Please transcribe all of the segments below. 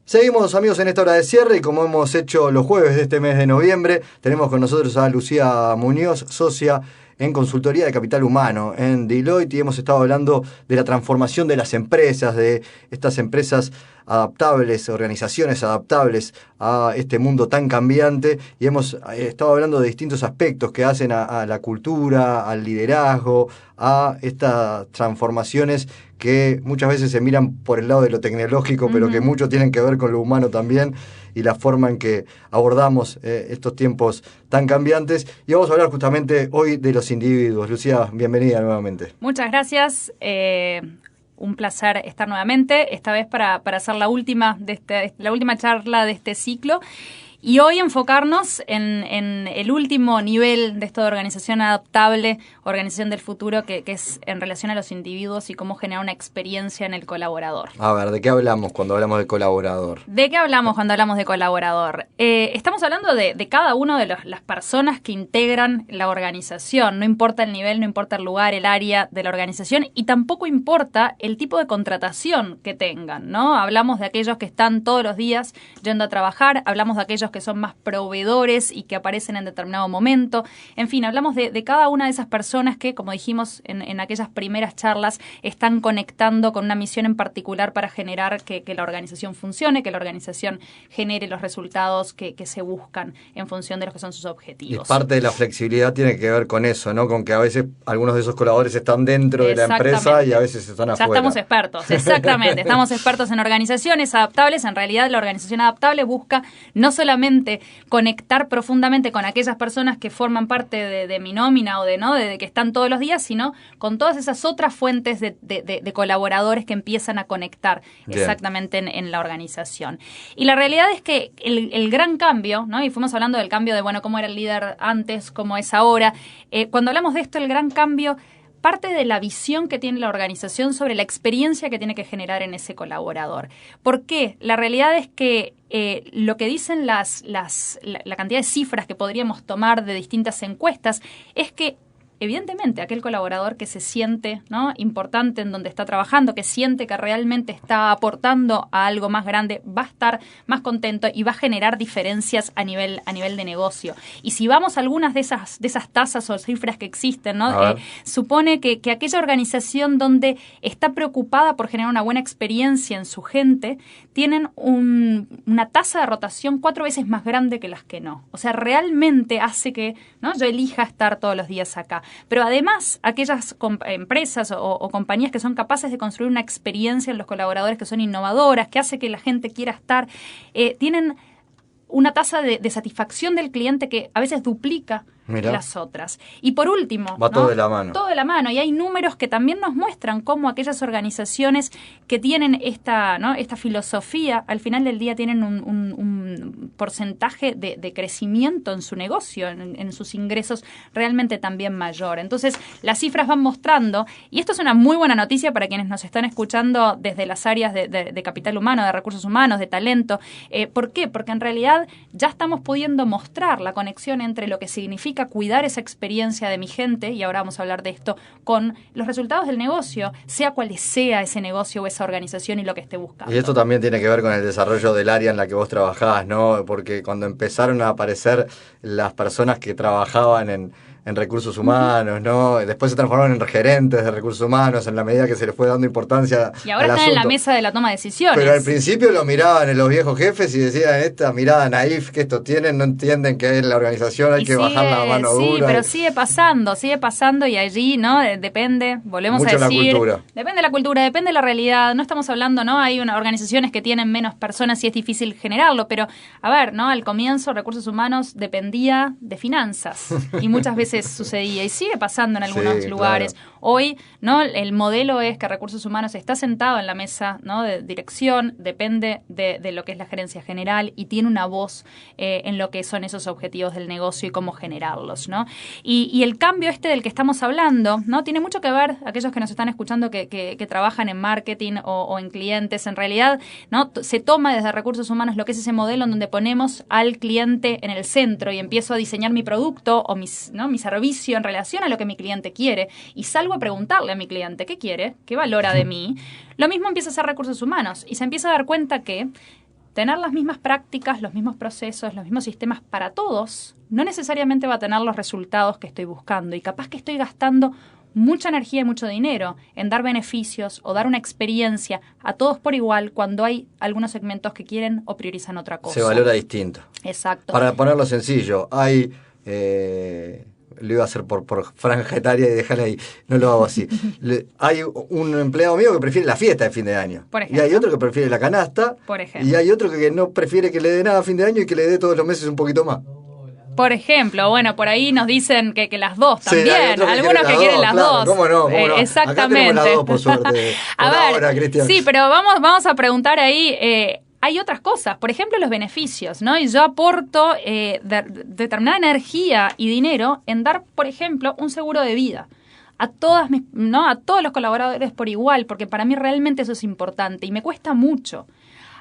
Seguimos, amigos, en esta hora de cierre y como hemos hecho los jueves de este mes de noviembre, tenemos con nosotros a Lucía Muñoz, socia en consultoría de capital humano en Deloitte, y hemos estado hablando de la transformación de las empresas, de estas empresas adaptables, organizaciones adaptables a este mundo tan cambiante, y hemos estado hablando de distintos aspectos que hacen a la cultura, al liderazgo, a estas transformaciones que muchas veces se miran por el lado de lo tecnológico, pero que mucho tienen que ver con lo humano también y la forma en que abordamos estos tiempos tan cambiantes. Y vamos a hablar justamente hoy de los individuos. Lucía, bienvenida nuevamente. Muchas gracias. Un placer estar nuevamente, esta vez para hacer la última charla de este ciclo. Y hoy enfocarnos en el último nivel de esto de organización adaptable, organización del futuro, que es en relación a los individuos y cómo generar una experiencia en el colaborador. A ver, ¿de qué hablamos cuando hablamos de colaborador? ¿De qué hablamos cuando hablamos de colaborador? Estamos hablando de cada una de las personas que integran la organización. No importa el nivel, no importa el lugar, el área de la organización, y tampoco importa el tipo de contratación que tengan, ¿no? Hablamos de aquellos que están todos los días yendo a trabajar, hablamos de aquellos que son más proveedores y que aparecen en determinado momento. En fin, hablamos de cada una de esas personas que, como dijimos en aquellas primeras charlas, están conectando con una misión en particular para generar que la organización funcione, que la organización genere los resultados que se buscan en función de los que son sus objetivos. Y parte de la flexibilidad tiene que ver con eso, ¿no? Con que a veces algunos de esos colaboradores están dentro de la empresa y a veces están afuera. Ya estamos expertos, exactamente. Estamos expertos en organizaciones adaptables. En realidad, la organización adaptable busca no solamente conectar profundamente con aquellas personas que forman parte de mi nómina o de que están todos los días, sino con todas esas otras fuentes de colaboradores que empiezan a conectar exactamente en la organización. Y la realidad es que el gran cambio, ¿no? Y fuimos hablando del cambio de, cómo era el líder antes, cómo es ahora. Cuando hablamos de esto, el gran cambio parte de la visión que tiene la organización sobre la experiencia que tiene que generar en ese colaborador. ¿Por qué? La realidad es que lo que dicen la cantidad de cifras que podríamos tomar de distintas encuestas es que evidentemente aquel colaborador que se siente, ¿no?, importante en donde está trabajando, que siente que realmente está aportando a algo más grande, va a estar más contento y va a generar diferencias a nivel de negocio. Y si vamos a algunas de esas tasas o cifras que existen, ¿no?, supone que aquella organización donde está preocupada por generar una buena experiencia en su gente, tienen una tasa de rotación 4 veces más grande que las que no. O sea, realmente hace que, ¿no?, yo elija estar todos los días acá. Pero además, aquellas empresas o compañías que son capaces de construir una experiencia en los colaboradores que son innovadoras, que hace que la gente quiera estar, tienen una tasa de satisfacción del cliente que a veces duplica las otras. Y por último, va todo de la mano. Todo de la mano. Y hay números que también nos muestran cómo aquellas organizaciones que tienen esta filosofía, al final del día tienen un porcentaje de crecimiento en su negocio, en sus ingresos realmente también mayor. Entonces, las cifras van mostrando, y esto es una muy buena noticia para quienes nos están escuchando desde las áreas de capital humano, de recursos humanos, de talento. ¿Por qué? Porque en realidad ya estamos pudiendo mostrar la conexión entre lo que significa cuidar esa experiencia de mi gente, y ahora vamos a hablar de esto, con los resultados del negocio, sea cual sea ese negocio o esa organización y lo que esté buscando. Y esto también tiene que ver con el desarrollo del área en la que vos trabajás, ¿no? Porque cuando empezaron a aparecer las personas que trabajaban en recursos humanos, ¿no? Después se transformaron en gerentes de recursos humanos en la medida que se les fue dando importancia y ahora están en la mesa de la toma de decisiones. Pero al principio lo miraban en los viejos jefes y decían, esta mirada naif que estos tienen, no entienden que en la organización hay que bajar la mano dura. Sí, pero sigue pasando y allí, ¿no? Depende, volvemos mucho a decir. La cultura. Depende de la cultura, depende de la realidad. No estamos hablando, ¿no? Hay organizaciones que tienen menos personas y es difícil generarlo, pero a ver, ¿no? Al comienzo recursos humanos dependía de finanzas y muchas veces sucedía y sigue pasando en algunos lugares. Claro. Hoy, ¿no? El modelo es que recursos humanos está sentado en la mesa, ¿no?, de dirección, depende de lo que es la gerencia general y tiene una voz en lo que son esos objetivos del negocio y cómo generarlos, ¿no? Y el cambio del que estamos hablando, ¿no?, tiene mucho que ver, aquellos que nos están escuchando que trabajan en marketing o en clientes, en realidad, ¿no?, se toma desde recursos humanos lo que es ese modelo en donde ponemos al cliente en el centro y empiezo a diseñar mi producto o mi servicio en relación a lo que mi cliente quiere y salgo a preguntarle a mi cliente qué quiere, qué valora de mí. Lo mismo empieza a ser recursos humanos y se empieza a dar cuenta que tener las mismas prácticas, los mismos procesos, los mismos sistemas para todos, no necesariamente va a tener los resultados que estoy buscando. Y capaz que estoy gastando mucha energía y mucho dinero en dar beneficios o dar una experiencia a todos por igual cuando hay algunos segmentos que quieren o priorizan otra cosa. Se valora distinto. Exacto. Para ponerlo sencillo, hay... lo iba a hacer por franja etaria y dejarla ahí, no lo hago así. Hay un empleado mío que prefiere la fiesta de fin de año. Por ejemplo. Y hay otro que prefiere la canasta. Por ejemplo. Y hay otro que no prefiere que le dé nada a fin de año y que le dé todos los meses un poquito más. Por ejemplo, bueno, por ahí nos dicen que las dos Sí, también. Algunos que quieren las claro, dos. ¿Cómo no? Exactamente. Acá tenemos las dos, por suerte. A Por ver, ahora, Cristian. sí, pero vamos a preguntar ahí. Hay otras cosas, por ejemplo, los beneficios, ¿no? Y yo aporto determinada energía y dinero en dar, por ejemplo, un seguro de vida a todos los colaboradores por igual, porque para mí realmente eso es importante y me cuesta mucho.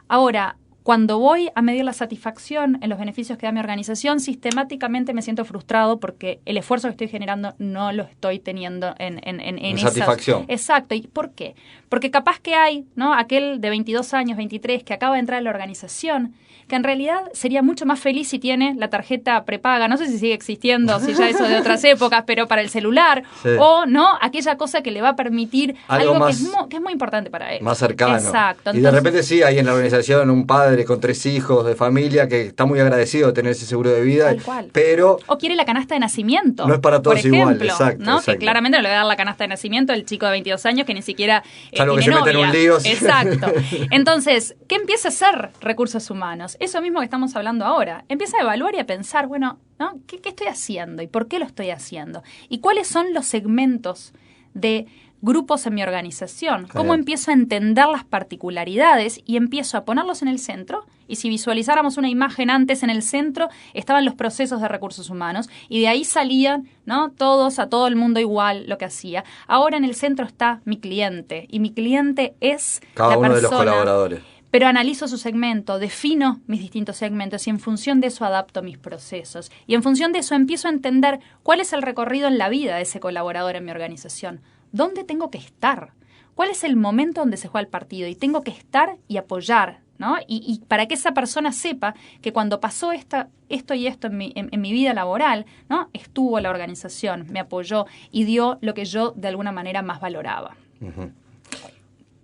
Ahora, cuando voy a medir la satisfacción en los beneficios que da mi organización, sistemáticamente me siento frustrado porque el esfuerzo que estoy generando no lo estoy teniendo en satisfacción. Exacto. ¿Y por qué? Porque capaz que hay, ¿no? Aquel de 22 años, 23, que acaba de entrar a la organización, que en realidad sería mucho más feliz si tiene la tarjeta prepaga, no sé si sigue existiendo, si ya eso de otras épocas, pero para el celular, sí. O no aquella cosa que le va a permitir algo más, que es muy importante para él. Más cercano. Exacto. Entonces, y de repente sí, hay en la organización un padre con 3 hijos de familia que está muy agradecido de tener ese seguro de vida, tal cual. Pero... O quiere la canasta de nacimiento. No es para todos por ejemplo, igual, exacto. ¿no? Exacto. Que claramente no le va a dar la canasta de nacimiento al chico de 22 años que ni siquiera salvo tiene que se mete en un lío. Sí. Exacto. Entonces, ¿qué empieza a hacer recursos humanos? Eso mismo que estamos hablando ahora. Empieza a evaluar y a pensar, bueno, ¿no? ¿Qué estoy haciendo? ¿Y por qué lo estoy haciendo? ¿Y cuáles son los segmentos de grupos en mi organización? ¿Cómo empiezo a entender las particularidades y empiezo a ponerlos en el centro? Y si visualizáramos una imagen antes, en el centro estaban los procesos de recursos humanos y de ahí salían, ¿no? Todos, a todo el mundo igual lo que hacía. Ahora en el centro está mi cliente y mi cliente es cada la uno persona, de los colaboradores. Pero analizo su segmento, defino mis distintos segmentos y en función de eso adapto mis procesos. Y en función de eso empiezo a entender cuál es el recorrido en la vida de ese colaborador en mi organización. ¿Dónde tengo que estar? ¿Cuál es el momento donde se juega el partido? Y tengo que estar y apoyar, ¿no? Y para que esa persona sepa que cuando pasó esto y esto en mi vida laboral, ¿no? Estuvo la organización, me apoyó y dio lo que yo de alguna manera más valoraba. Uh-huh.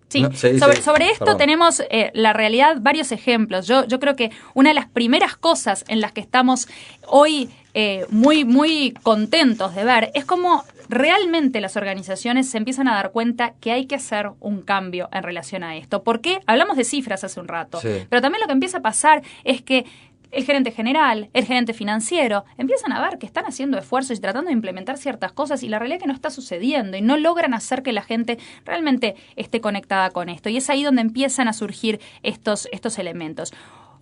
Sí, no, sobre esto tenemos la realidad varios ejemplos. Yo creo que una de las primeras cosas en las que estamos hoy muy contentos de ver es cómo realmente las organizaciones se empiezan a dar cuenta que hay que hacer un cambio en relación a esto. ¿Por qué? Hablamos de cifras hace un rato, sí. Pero también lo que empieza a pasar es que el gerente general, el gerente financiero, empiezan a ver que están haciendo esfuerzos y tratando de implementar ciertas cosas y la realidad es que no está sucediendo y no logran hacer que la gente realmente esté conectada con esto. Y es ahí donde empiezan a surgir estos elementos.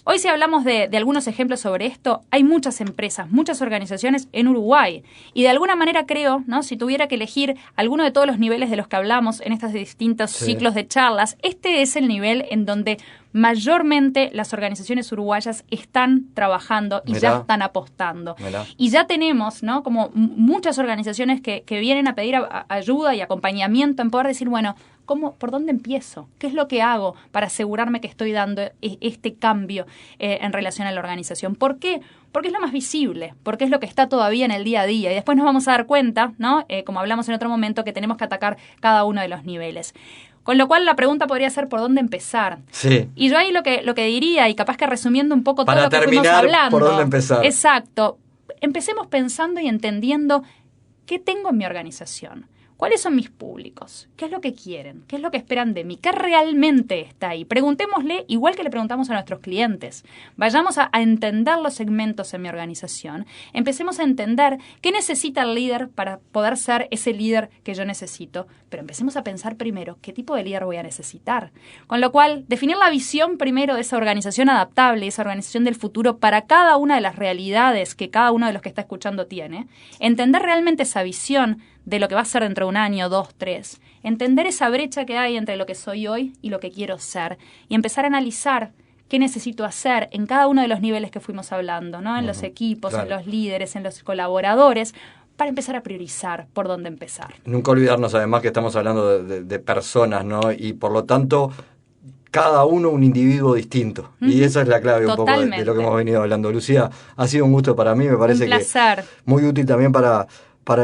Hoy si hablamos de algunos ejemplos sobre esto, hay muchas empresas, muchas organizaciones en Uruguay. Y de alguna manera creo, ¿no? Si tuviera que elegir alguno de todos los niveles de los que hablamos en estos distintos ciclos de charlas, este es el nivel en donde mayormente las organizaciones uruguayas están trabajando y ya están apostando. Y ya tenemos, ¿no? Como muchas organizaciones que vienen a pedir ayuda y acompañamiento en poder decir, bueno, ¿por dónde empiezo? ¿Qué es lo que hago para asegurarme que estoy dando este cambio en relación a la organización? ¿Por qué? Porque es lo más visible, porque es lo que está todavía en el día a día. Y después nos vamos a dar cuenta, ¿no? Como hablamos en otro momento, que tenemos que atacar cada uno de los niveles. Con lo cual la pregunta podría ser ¿por dónde empezar? Sí. Y yo ahí lo que diría, y capaz que resumiendo un poco todo lo que fuimos terminar, hablando. ¿por dónde empezar? Exacto. Empecemos pensando y entendiendo qué tengo en mi organización. ¿Cuáles son mis públicos? ¿Qué es lo que quieren? ¿Qué es lo que esperan de mí? ¿Qué realmente está ahí? Preguntémosle igual que le preguntamos a nuestros clientes. Vayamos a entender los segmentos en mi organización. Empecemos a entender qué necesita el líder para poder ser ese líder que yo necesito. Pero empecemos a pensar primero qué tipo de líder voy a necesitar. Con lo cual, definir la visión primero de esa organización adaptable, esa organización del futuro para cada una de las realidades que cada uno de los que está escuchando tiene. Entender realmente esa visión de lo que va a ser dentro de 1 año, 2, 3. Entender esa brecha que hay entre lo que soy hoy y lo que quiero ser. Y empezar a analizar qué necesito hacer en cada uno de los niveles que fuimos hablando, ¿no? En los equipos, en los líderes, en los colaboradores, para empezar a priorizar por dónde empezar. Nunca olvidarnos además que estamos hablando de personas, ¿no? Y por lo tanto cada uno un individuo distinto. Y esa es la clave un poco de lo que hemos venido hablando. Lucía, ha sido un gusto para mí, me parece un placer. Que muy útil también para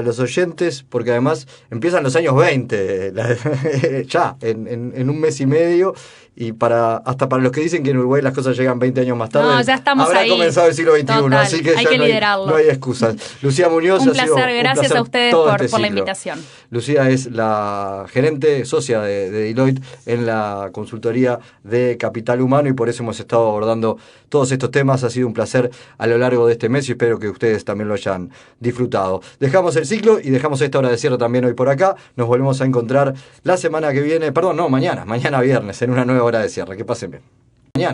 los oyentes, porque además empiezan los años 20, ya, en un mes y medio, y hasta para los que dicen que en Uruguay las cosas llegan 20 años más tarde, no, ya estamos habrá ahí. Comenzado el siglo XXI, Total, así que hay ya que liderarlo. No hay excusas. Lucía Muñoz, un placer, ha sido gracias a ustedes por la invitación. Lucía es la gerente socia de Deloitte en la consultoría de Capital Humano, y por eso hemos estado abordando todos estos temas. Ha sido un placer a lo largo de este mes y espero que ustedes también lo hayan disfrutado. Dejamos el ciclo y dejamos esta hora de cierre también hoy por acá. Nos volvemos a encontrar la semana que viene, mañana viernes en una nueva hora de cierre. Que pasen bien.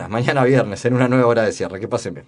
Mañana viernes en una nueva hora de cierre. Que pasen bien.